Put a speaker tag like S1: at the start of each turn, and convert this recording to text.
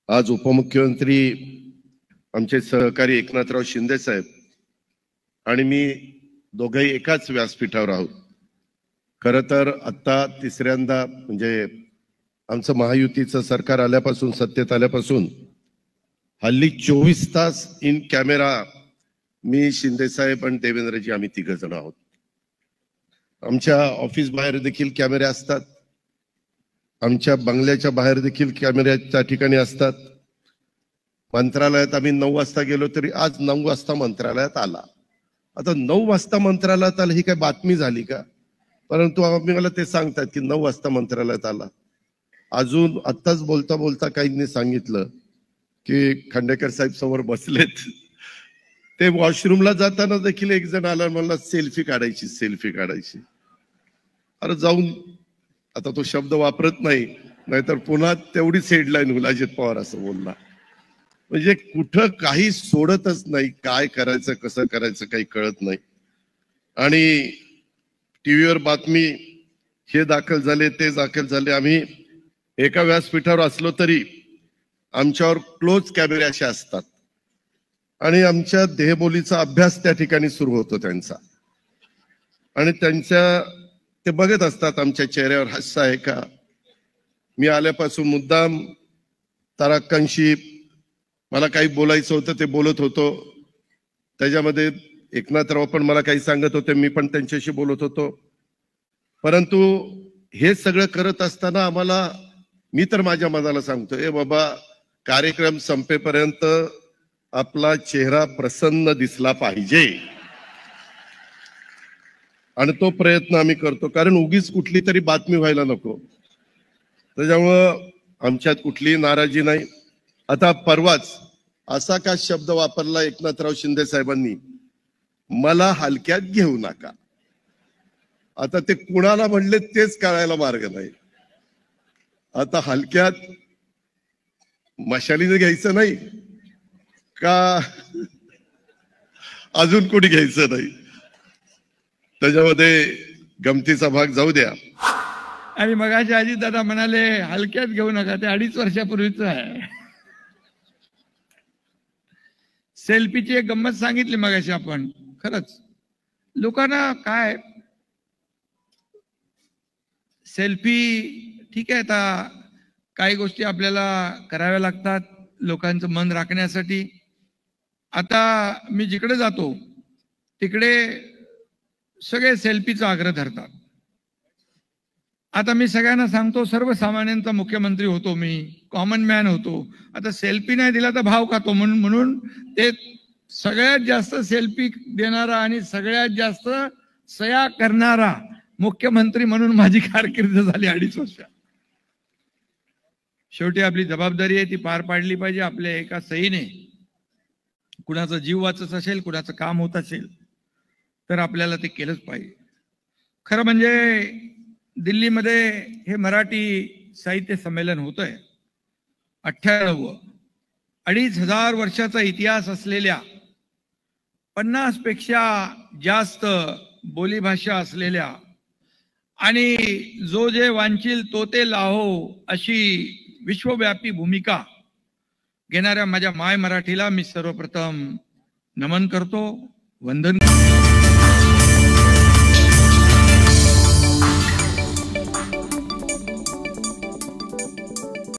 S1: आज उपमुख्यमंत्री आमचे सहकारी एकनाथराव शिंदे साहेब आणि मी दोघेही एकाच व्यासपीठावर आहोत। खरं तर आता तिसऱ्यांदा म्हणजे आमचं महायुतीचं सरकार आल्यापासून सत्तेत आल्यापासून हल्ली 24 तास इन कॅमेरा मी शिंदे साहेब आणि देवेंद्रजी आम्ही तिघ जण आहोत। आमच्या ऑफिस बाहेर देखील कॅमेरे असतात, आमच्या बंगल्याच्या बाहेर देखील कॅमेरे त्या ठिकाणी असतात। मंत्रालयात आम्ही 9 वाजता गेलो तरी आज 9 वाजता मंत्रालयात आला। आता 9 वाजता मंत्रालयात आला ही काय बातमी झाली का? परंतु आम्ही मला ते सांगतात की 9 वाजता मंत्रालयात आला। अजून आत्ताच बोलता बोलता काहींनी सांगितलं की खांडेकर साहेब समोर बसलेत, ते वॉशरूमला जाताना देखील एक जण आला, मला सेल्फी काढायची। अरे जाऊन आता तो शब्द वापरत नाही, नाहीतर पुन्हा तेवढीच हेडलाईन होईल अजित पवार असं बोलला। म्हणजे कुठं काही सोडतच नाही, काय करायचं कसं करायचं काही कळत नाही। आणि टीव्हीवर बातमी हे दाखल झाले ते दाखल झाले, आम्ही एका व्यासपीठावर असलो तरी आमच्यावर क्लोज कॅमेरे असे असतात आणि आमच्या देहबोलीचा अभ्यास त्या ठिकाणी सुरू होतो त्यांचा, आणि त्यांच्या ते बघत असतात आमच्या चेहऱ्यावर हास्य आहे का। मी आल्यापासून मुद्दाम तराक्कांशी मला काही बोलायचं होतं ते बोलत होतो, त्याच्यामध्ये एकनाथराव पण मला काही सांगत होते, मी पण त्यांच्याशी बोलत होतो। परंतु हे सगळं करत असताना आम्हाला, मी तर माझ्या मनाला सांगतो, ए बाबा कार्यक्रम संपेपर्यंत आपला चेहरा प्रसन्न दिसला पाहिजे, आणि तो प्रयत्न आम्ही करतो, कारण उगीच कुठली तरी बातमी व्हायला नको। त्याच्यामुळं आमच्यात कुठलीही नाराजी नाही। आता परवाच असा का शब्द वापरला एकनाथराव शिंदे साहेबांनी, मला हलक्यात घेऊ नका। आता ते कुणाला म्हणले तेच कळायला मार्ग नाही। आता हलक्यात मशालीने घ्यायचं नाही का अजून कोणी घ्यायचं नाही, त्याच्यामध्ये गमतीचा भाग जाऊ द्या।
S2: आणि मगाशी अजित दादा म्हणाले हलक्यात घेऊ नका, ते 2.5 वर्षापूर्वीच आहे। सेल्फीची एक गंमत सांगितली मगाशी आपण, खरंच लोकांना काय सेल्फी ठीक आहे, आता काही गोष्टी आपल्याला कराव्या लागतात लोकांचं मन राखण्यासाठी। आता मी जिकडे जातो तिकडे सगळे सेल्फीचा आग्रह धरतात। आता मी सगळ्यांना सांगतो, सर्वसामान्यांचा मुख्यमंत्री होतो, मी कॉमन मॅन होतो, आता सेल्फी नाही दिला तर भाव खातो म्हणून ते सगळ्यात जास्त सेल्फी देणारा आणि सगळ्यात जास्त सया करणारा मुख्यमंत्री म्हणून माझी कारकीर्द झाली 2.5 वर्ष। शेवटी आपली जबाबदारी आहे ती पार पाडली पाहिजे। आपल्या एका सहीने कुणाचा जीव वाचत असेल, कुणाचं काम होत असेल तर आपल्याला ते केलंच पाहिजे। खरं म्हणजे दिल्लीमध्ये हे मराठी साहित्य संमेलन होतंय, 98वं। 2500 वर्षाचा इतिहास असलेल्या, 50 पेक्षा जास्त बोलीभाषा असलेल्या आणि जो जे वांचील तो ते लाहो अशी विश्वव्यापी भूमिका घेणाऱ्या माझ्या माय मराठीला मी सर्वप्रथम नमन करतो, वंदन करतो।